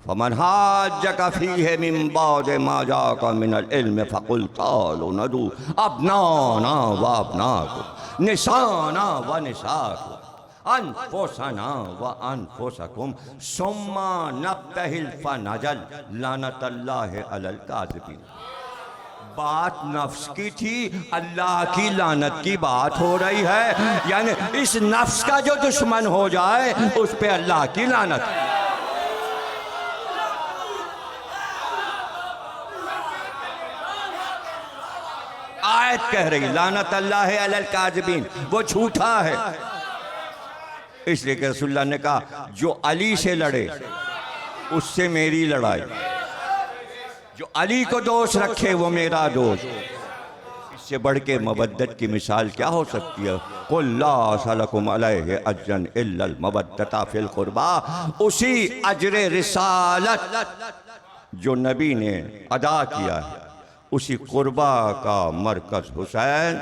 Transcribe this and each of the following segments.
فمن حاجك فيه من بعد ما جاءك من العلم فقل تعالوا ندعو أبناءنا وأبناءكم نساءنا ونساءكم انفسنا وانفسکم ثم نبتہل فنجل لعنت اللہ علی الکاذبین۔ بات نفس کی تھی، اللہ کی لعنت کی بات ہو رہی ہے، یعنی اس نفس کا جو دشمن ہو جائے اس پہ اللہ کی لعنت۔ آیت کہہ رہی لعنت اللہ علی الکاذبین، وہ جھوٹا ہے۔ اس لیے کہ رسول اللہ نے کہا جو علی سے لڑے اس سے میری لڑائی، جو علی کو دوست رکھے وہ میرا دوست۔ اس سے بڑھ کے مودت کی مثال کیا ہو سکتی ہے؟ قُلْ لَا أَسْأَلُكُمْ عَلَيْهِ أَجْرًا إِلَّا الْمَوَدَّةَ فِي الْقُرْبَى، اسی اجر رسالت جو نبی نے ادا کیا ہے، اسی قربہ کا مرکز حسین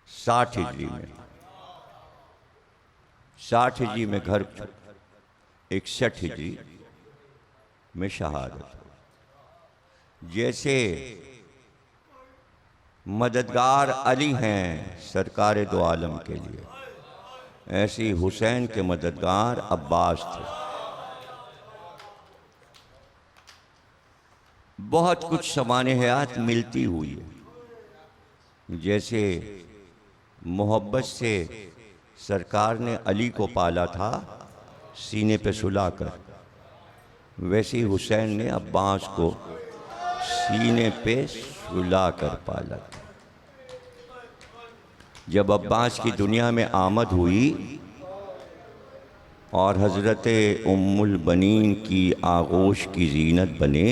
60 ہجری میں 60 ہجری میں گھر 61 ہجری میں شہادت۔ جیسے مددگار علی ہیں سرکار دو عالم کے لیے، ایسی حسین کے مددگار عباس تھے۔ بہت کچھ سوانحات ملتی ہوئی ہے، جیسے محبت سے سرکار نے علی کو پالا تھا سینے پہ سلا کر، ویسے ہی حسین نے عباس کو سینے پہ سلا کر پالا تھا۔ جب عباس کی دنیا میں آمد ہوئی اور حضرت ام البنین کی آغوش کی زینت بنے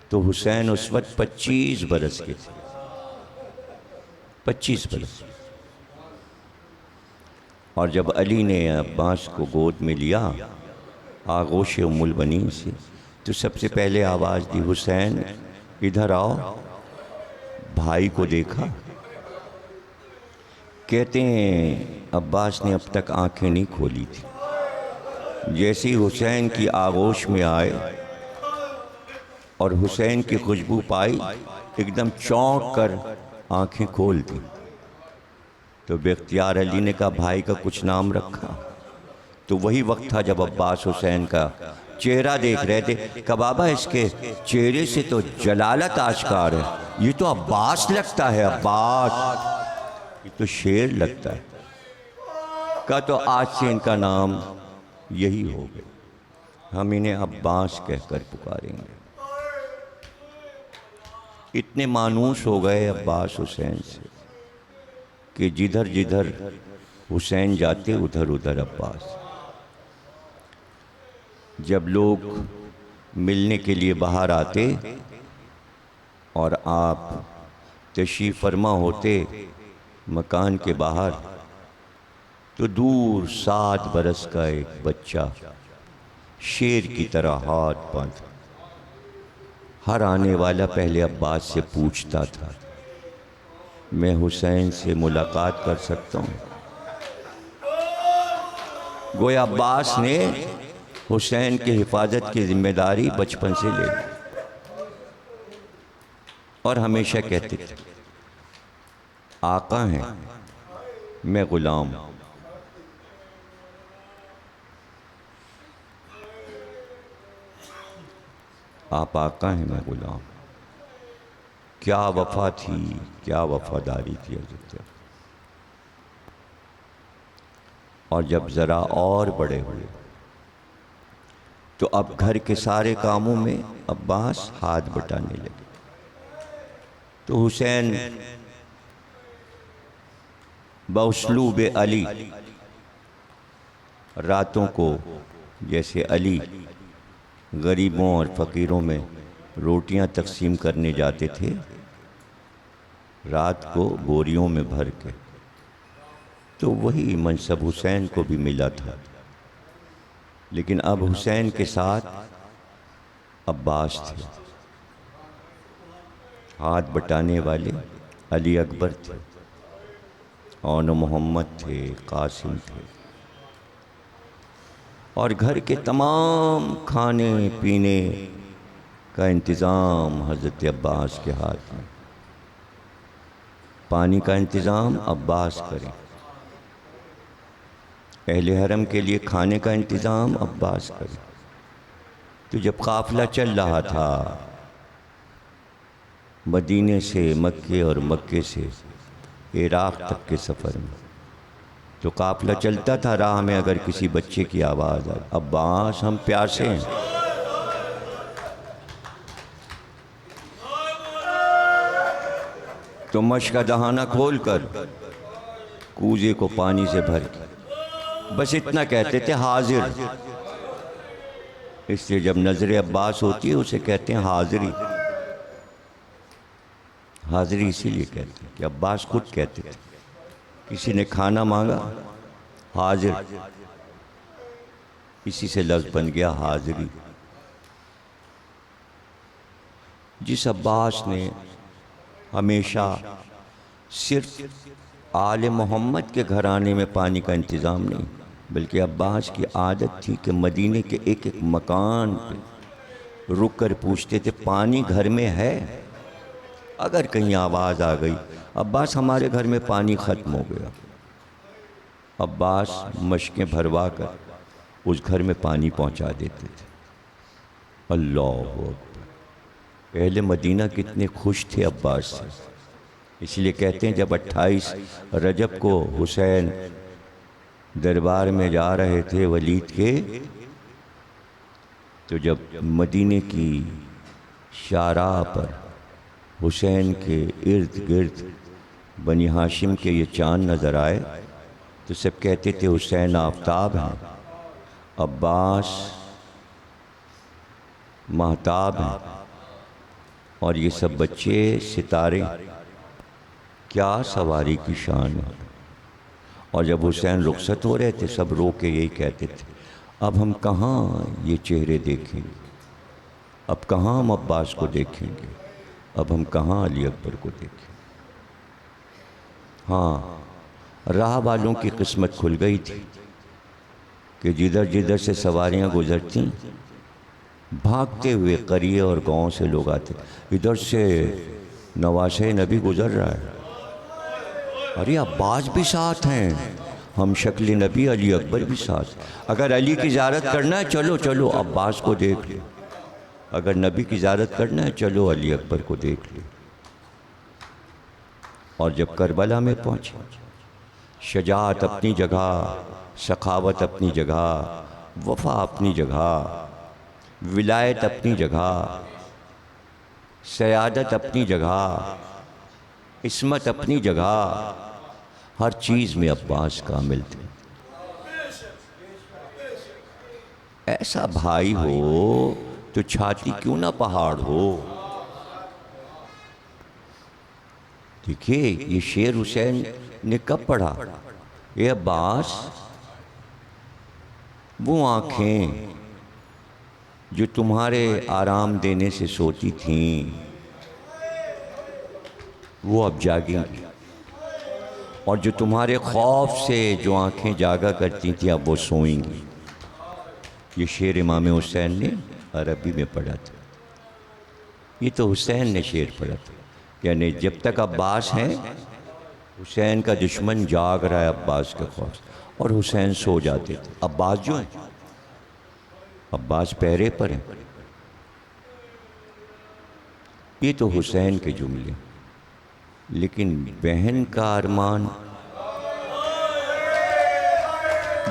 تو حسین اس وقت 25 برس کے تھے، 25 برس۔ اور جب علی نے عباس کو گود میں لیا آغوش ام البنین سے تو سب سے پہلے آواز دی، حسین ادھر آؤ۔ بھائی کو دیکھا، کہتے ہیں عباس نے اب تک آنکھیں نہیں کھولی تھی، جیسے ہی حسین کی آغوش میں آئے اور حسین کی خوشبو پائی ایک دم چونک کر آنکھیں کھول دی۔ تو بے اختیار علی نے کہا بھائی کا کچھ نام رکھا؟ تو وہی وقت تھا جب عباس حسین کا چہرہ دیکھ رہے تھے کہ بابا اس کے چہرے سے تو جلالت آشکار ہے، یہ تو عباس لگتا ہے، عباس یہ تو شیر لگتا ہے۔ کہا تو آج سے ان کا نام یہی ہو گیا، ہم انہیں عباس کہہ کر پکاریں گے۔ اتنے مانوس ہو گئے عباس حسین سے کہ جدھر جدھر حسین جاتے ادھر ادھر عباس۔ جب لوگ ملنے کے لیے باہر آتے اور آپ تشریف فرما ہوتے مکان کے باہر تو دور 7 برس کا ایک بچہ شیر کی طرح ہاتھ باندھ ہر آنے والا پہلے عباس سے پوچھتا تھا میں حسین سے ملاقات کر سکتا ہوں؟ گویا عباس نے حسین کی حفاظت کی ذمہ داری بچپن سے لے لی اور ہمیشہ کہتے تھے آقا ہیں میں غلام ہوں۔ آپ آقا ہیں میں غلام۔ کیا وفا تھی، کیا وفاداری تھی حضرت۔ اور جب ذرا اور بڑے ہوئے تو اب گھر کے سارے کاموں میں عباس ہاتھ بٹانے لگے۔ تو حسین باسلوب علی راتوں کو جیسے علی غریبوں اور فقیروں میں روٹیاں تقسیم کرنے جاتے تھے رات کو بوریوں میں بھر کے، تو وہی منصب حسین کو بھی ملا تھا، لیکن اب حسین کے ساتھ عباس تھے، ہاتھ بٹانے والے علی اکبر تھے، اون محمد تھے، قاسم تھے۔ اور گھر کے تمام کھانے پینے کا انتظام حضرت عباس کے ہاتھ میں، پانی کا انتظام عباس کریں، اہل حرم کے لیے کھانے کا انتظام عباس کریں۔ تو جب قافلہ چل رہا تھا مدینے سے مکے اور مکے سے عراق تک کے سفر میں، تو قافلہ چلتا تھا، راہ میں اگر کسی بچے کی آواز آئی، عباس ہم پیاسے ہیں، تو مشک کا دہانہ کھول کر کوزے کو پانی سے بھر کے بس اتنا کہتے تھے حاضر۔ اس لیے جب نظر عباس ہوتی ہے اسے کہتے ہیں حاضری۔ حاضری اسی لیے کہتے ہیں کہ عباس خود کہتے تھے، کسی نے کھانا مانگا حاضر، اسی سے لفظ بن گیا حاضری۔ جس عباس نے ہمیشہ صرف آل محمد کے گھرانے میں پانی کا انتظام نہیں، بلکہ عباس کی عادت تھی کہ مدینے کے ایک ایک مکان پہ رک کر پوچھتے تھے پانی گھر میں ہے؟ اگر کہیں آواز آ گئی عباس ہمارے گھر میں پانی ختم ہو گیا، عباس مشکیں بھروا کر اس گھر میں پانی پہنچا دیتے تھے۔ اللہ اکبر، اہل مدینہ کتنے خوش تھے عباس سے۔ اس لیے کہتے ہیں جب 28 رجب کو حسین دربار میں جا رہے تھے ولید کے، تو جب مدینے کی شاہراہ پر حسین کے ارد گرد بنی ہاشم کے یہ چاند نظر آئے تو سب کہتے تھے حسین آفتاب ہیں، عباس مہتاب ہیں، اور یہ سب بچے ستارے، کیا سواری کی شان ہے۔ اور جب حسین رخصت ہو رہے تھے سب رو کے یہی کہتے تھے اب ہم کہاں یہ چہرے دیکھیں گے، اب کہاں ہم عباس کو دیکھیں گے، اب ہم کہاں علی اکبر کو دیکھیں۔ ہاں، راہ والوں کی قسمت کھل گئی تھی کہ جدھر جدھر سے سواریاں گزرتیں بھاگتے ہوئے قریے اور گاؤں سے لوگ آتے، ادھر سے نواسہ نبی گزر رہا ہے، ارے عباس بھی ساتھ ہیں، ہم شکل نبی علی اکبر بھی ساتھ، اگر علی کی زیارت کرنا ہے چلو چلو عباس کو دیکھ لیں، اگر نبی کی زیارت کرنا ہے چلو علی اکبر کو دیکھ لیں۔ اور جب کربلا میں پہنچے، شجاعت اپنی جگہ، سخاوت اپنی جگہ، وفا اپنی جگہ، ولایت اپنی جگہ، سیادت اپنی جگہ، عصمت اپنی جگہ، ہر چیز میں عباس کامل تھے۔ ایسا بھائی ہو تو چھاتی کیوں نہ پہاڑ ہو۔ دیکھیے یہ شعر حسین نے کب پڑھا، اے عباس وہ آنکھیں جو تمہارے آرام دینے سے سوتی تھیں وہ اب جاگیں گی، اور جو تمہارے خوف سے جو آنکھیں جاگا کرتی تھیں اب وہ سوئیں گی۔ یہ شعر امام حسین نے عربی میں پڑھا تھا، یہ تو حسین نے شعر پڑھا تھا، یعنی جب تک عباس ہیں حسین کا دشمن جاگ رہا ہے عباس کے خوف، اور حسین سو جاتے تھے۔ عباس جو ہیں، عباس پہرے پر ہیں۔ یہ تو حسین کے جملے، لیکن بہن کا ارمان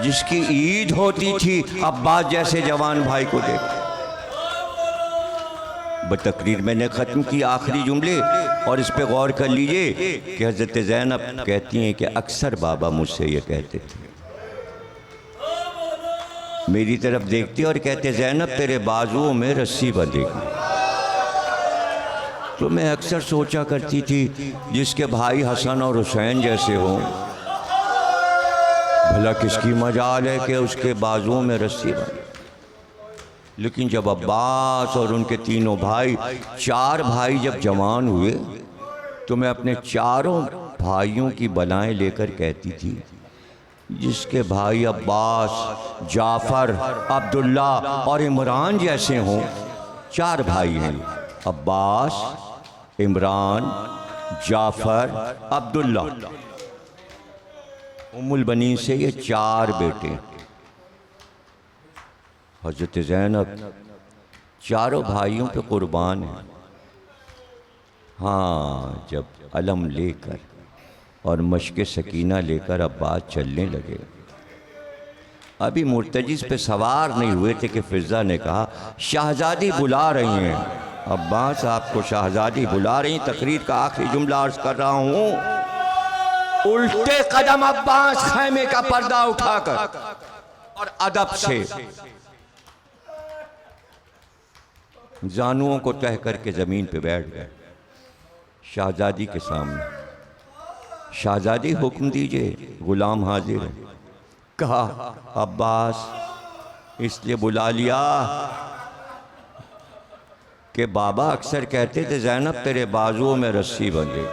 جس کی عید ہوتی تھی عباس جیسے جوان بھائی کو دیکھ۔ بتقریر میں نے ختم کی آخری جملے، اور اس پہ غور کر لیجئے کہ حضرت زینب کہتی ہیں کہ اکثر بابا مجھ سے یہ کہتے تھے، میری طرف دیکھتے اور کہتے زینب تیرے بازوؤں میں رسی بندھے گی۔ تو میں اکثر سوچا کرتی تھی جس کے بھائی حسن اور حسین جیسے ہوں بھلا کس کی مجال ہے کہ اس کے بازوؤں میں رسی بندھے۔ لیکن جب عباس اور ان کے تینوں بھائی، 4 بھائی جب جوان ہوئے تو میں اپنے چاروں بھائیوں کی بلائیں لے کر کہتی تھی جس کے بھائی عباس، جعفر، عبداللہ اور عمران جیسے ہوں. 4 بھائی ہیں، عباس، عمران، جعفر، عبداللہ. ام البنین سے یہ 4 بیٹے. حضرت زینب چاروں بھائیوں پہ قربان ہیں. ہاں جب علم لے کر اور مشق سکینہ لے کر عباس چلنے لگے، ابھی مرتجز پہ سوار نہیں ہوئے تھے کہ فضہ نے کہا شہزادی بلا رہی ہیں. عباس آپ کو شہزادی بلا رہی ہیں، تقریر کا آخری جملہ عرض کر رہا ہوں. الٹے قدم عباس خیمے کا پردہ اٹھا کر اور ادب سے زانوؤں کو تہ کر کے زمین پہ بیٹھ گئے شہزادی کے سامنے. شہزادی حکم دیجئے، غلام حاضر ہے. کہا عباس اس لیے بلا لیا کہ بابا اکثر کہتے تھے زینب تیرے بازوؤں میں رسی بندھے.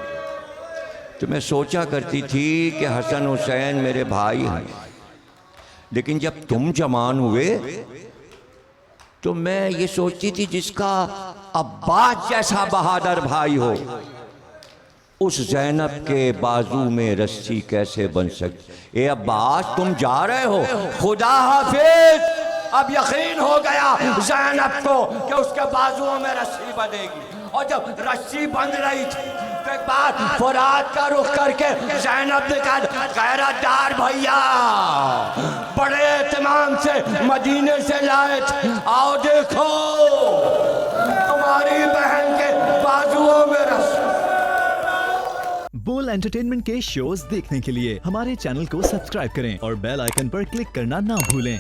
تو میں سوچا کرتی تھی کہ حسن حسین میرے بھائی ہیں، لیکن جب تم جوان ہوئے تو میں یہ سوچتی تھی جس کا عباس جیسا بہادر بھائی ہو اس زینب کے بازو میں رسی کیسے بن سکتی. اے عباس تم جا رہے ہو، خدا حافظ. اب یقین ہو گیا زینب کو کہ اس کے بازوؤں میں رسی بندھے گی. اور جب رسی بندھ رہی تھی تو ایک بار فرات کا رخ کر کے زینب نے کہا غیرت دار بھیا بڑے اہتمام سے مدینے سے لائے تھے، آؤ دیکھو تمہاری بہن کے بازوؤں میں رسی. بول انٹرٹینمنٹ کے شوز دیکھنے کے لیے ہمارے چینل کو سبسکرائب کریں اور بیل آئیکن پر کلک کرنا نہ بھولیں.